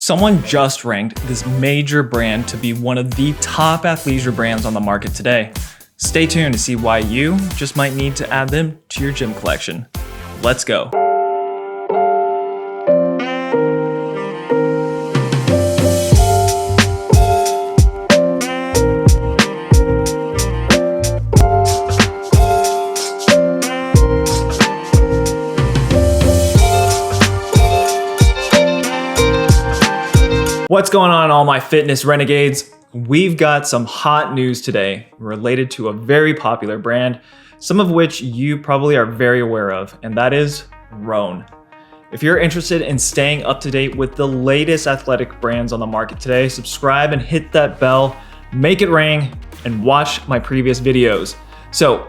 Someone just ranked this major brand to be one of the top athleisure brands on the market today. Stay tuned to see why you just might need to add them to your gym collection. Let's go. What's going on, all my fitness renegades? We've got some hot news today related to a very popular brand, some of which you probably are very aware of, and that is Rhone. If you're interested in staying up to date with the latest athletic brands on the market today, subscribe and hit that bell, make it ring, and watch my previous videos. So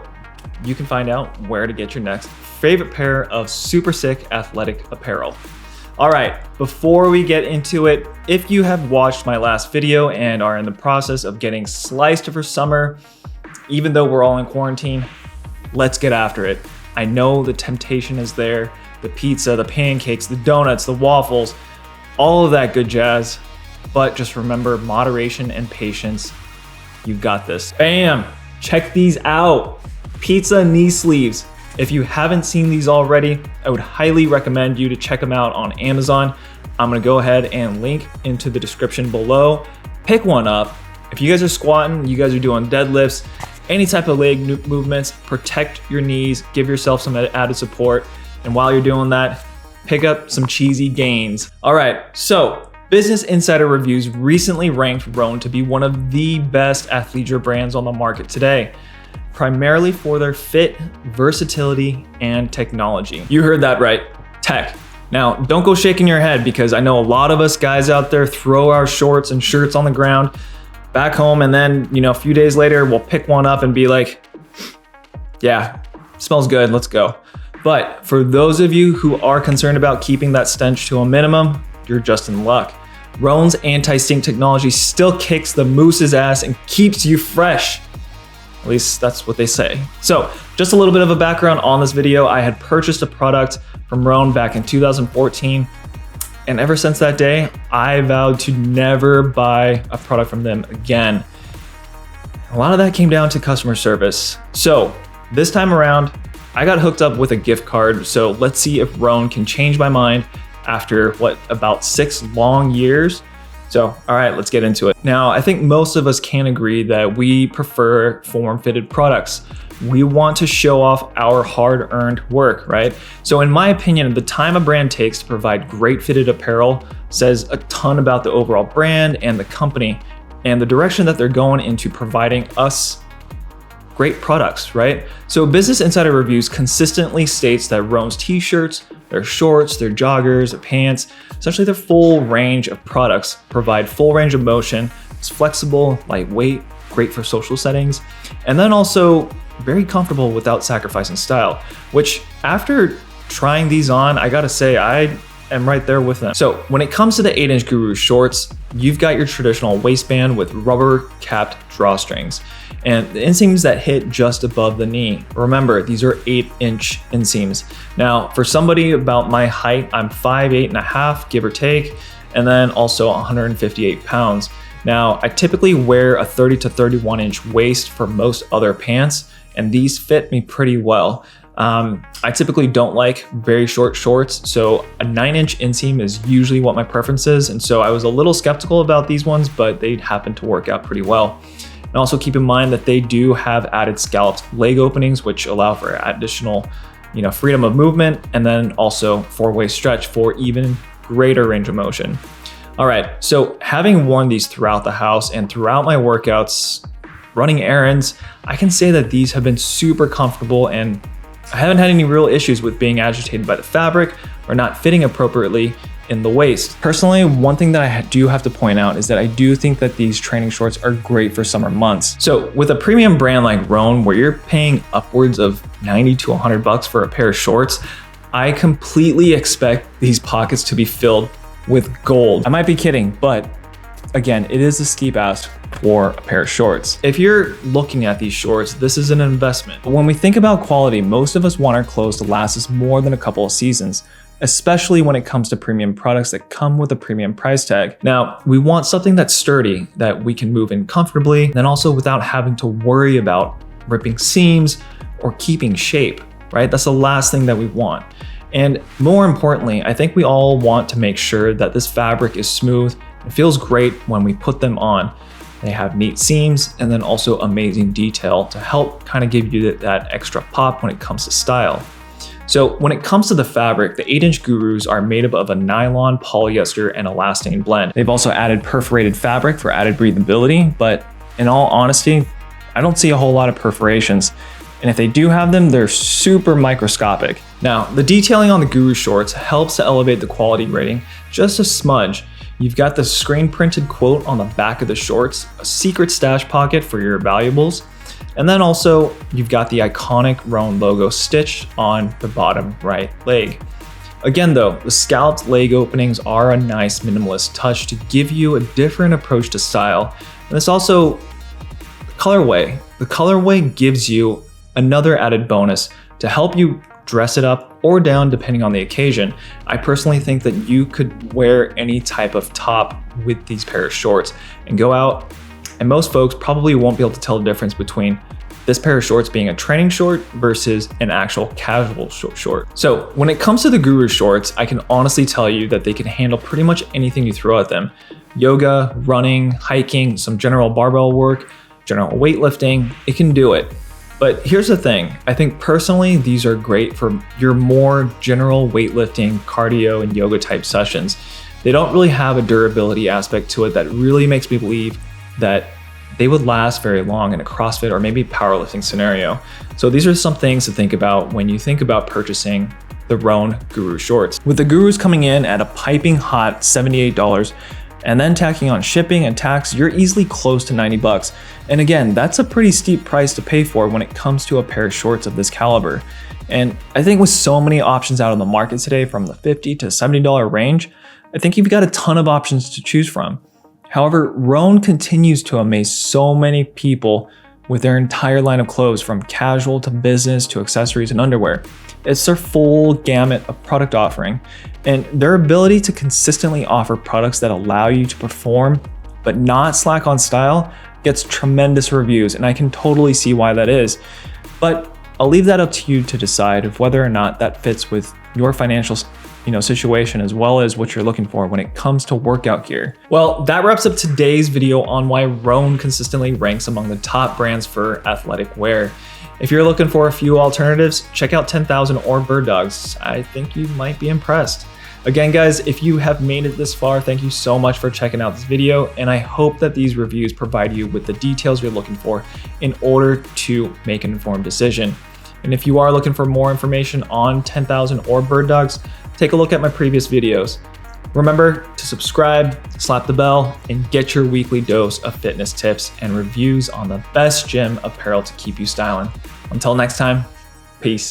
you can find out where to get your next favorite pair of super sick athletic apparel. All right, before we get into it, if you have watched my last video and are in the process of getting sliced for summer, even though we're all in quarantine, let's get after it. I know the temptation is there, the pizza, the pancakes, the donuts, the waffles, all of that good jazz, but just remember moderation and patience. You've got this. Bam, check these out. Pizza knee sleeves. If you haven't seen these already, I would highly recommend you to check them out on Amazon. I'm gonna go ahead and link into the description below. Pick one up. If you guys are squatting, you guys are doing deadlifts, any type of leg movements, protect your knees, give yourself some added support. And while you're doing that, pick up some cheesy gains. All right, so Business Insider Reviews recently ranked Rhone to be one of the best athleisure brands on the market today, primarily for their fit, versatility, and technology. You heard that right, tech. Now, don't go shaking your head because I know a lot of us guys out there throw our shorts and shirts on the ground back home, and then, a few days later, we'll pick one up and be like, yeah, smells good, let's go. But for those of you who are concerned about keeping that stench to a minimum, you're just in luck. Rhone's anti-stink technology still kicks the moose's ass and keeps you fresh. At least that's what they say. So just a little bit of a background on this video. I had purchased a product from Rhone back in 2014. And ever since that day, I vowed to never buy a product from them again. A lot of that came down to customer service. So this time around, I got hooked up with a gift card. So let's see if Rhone can change my mind after about 6 long years. So, all right, let's get into it. Now, I think most of us can agree that we prefer form-fitted products. We want to show off our hard-earned work, right? So in my opinion, the time a brand takes to provide great fitted apparel says a ton about the overall brand and the company and the direction that they're going into providing us great products, right? So Business Insider Reviews consistently states that Rhone's t-shirts, their shorts, their joggers, their pants, essentially their full range of products provide full range of motion. It's flexible, lightweight, great for social settings, and then also very comfortable without sacrificing style, which after trying these on, I gotta say, I am right there with them. So when it comes to the 8-inch Guru shorts, you've got your traditional waistband with rubber capped drawstrings and the inseams that hit just above the knee. Remember, these are 8-inch inseams. Now, for somebody about my height, I'm 5'8.5", give or take, and then also 158 pounds. Now, I typically wear a 30 to 31 inch waist for most other pants, and these fit me pretty well. I typically don't like very short shorts, so a 9-inch inseam is usually what my preference is, and so I was a little skeptical about these ones, but they happen to work out pretty well. And also keep in mind that they do have added scalloped leg openings, which allow for additional, freedom of movement, and then also 4-way stretch for even greater range of motion. All right, so having worn these throughout the house and throughout my workouts, running errands, I can say that these have been super comfortable and I haven't had any real issues with being agitated by the fabric or not fitting appropriately in the waist. Personally, one thing that I do have to point out is that I do think that these training shorts are great for summer months. So with a premium brand like Rhone, where you're paying upwards of 90 to 100 bucks for a pair of shorts, I completely expect these pockets to be filled with gold. I might be kidding, but again, it is a steep ask for a pair of shorts. If you're looking at these shorts, this is an investment. But when we think about quality, most of us want our clothes to last us more than a couple of seasons. especially when it comes to premium products that come with a premium price tag. Now, we want something that's sturdy, that we can move in comfortably, and also without having to worry about ripping seams or keeping shape, right? That's the last thing that we want. And more importantly, I think we all want to make sure that this fabric is smooth and feels great when we put them on. They have neat seams and then also amazing detail to help kind of give you that extra pop when it comes to style. So when it comes to the fabric, the 8-inch Gurus are made up of a nylon, polyester, and elastane blend. They've also added perforated fabric for added breathability, but in all honesty, I don't see a whole lot of perforations. And if they do have them, they're super microscopic. Now, the detailing on the Guru shorts helps to elevate the quality rating just a smudge. You've got the screen printed quote on the back of the shorts, a secret stash pocket for your valuables, and then also you've got the iconic Rhone logo stitched on the bottom right leg. Again though, the scalloped leg openings are a nice minimalist touch to give you a different approach to style. And it's also colorway. The colorway gives you another added bonus to help you dress it up or down depending on the occasion. I personally think that you could wear any type of top with these pair of shorts and go out, and most folks probably won't be able to tell the difference between this pair of shorts being a training short versus an actual casual short. So when it comes to the Guru shorts, I can honestly tell you that they can handle pretty much anything you throw at them. Yoga, running, hiking, some general barbell work, general weightlifting, it can do it. But here's the thing, I think personally, these are great for your more general weightlifting, cardio, and yoga type sessions. They don't really have a durability aspect to it that really makes me believe that they would last very long in a CrossFit or maybe powerlifting scenario. So these are some things to think about when you think about purchasing the Rhone Guru shorts. With the Gurus coming in at a piping hot $78, and then tacking on shipping and tax, you're easily close to 90 bucks. And again, that's a pretty steep price to pay for when it comes to a pair of shorts of this caliber. And I think with so many options out on the market today from the $50 to $70 range, I think you've got a ton of options to choose from. However, Rhone continues to amaze so many people with their entire line of clothes, from casual to business to accessories and underwear. It's their full gamut of product offering, and their ability to consistently offer products that allow you to perform but not slack on style gets tremendous reviews, and I can totally see why that is. But I'll leave that up to you to decide of whether or not that fits with your financial situation, as well as what you're looking for when it comes to workout gear. Well, that wraps up today's video on why Rhone consistently ranks among the top brands for athletic wear. If you're looking for a few alternatives, check out 10,000 or Bird Dogs. I think you might be impressed. Again, guys, if you have made it this far, thank you so much for checking out this video, and I hope that these reviews provide you with the details you're looking for in order to make an informed decision. And if you are looking for more information on 10,000 or Bird Dogs, take a look at my previous videos. Remember to subscribe, slap the bell, and get your weekly dose of fitness tips and reviews on the best gym apparel to keep you styling. Until next time, peace.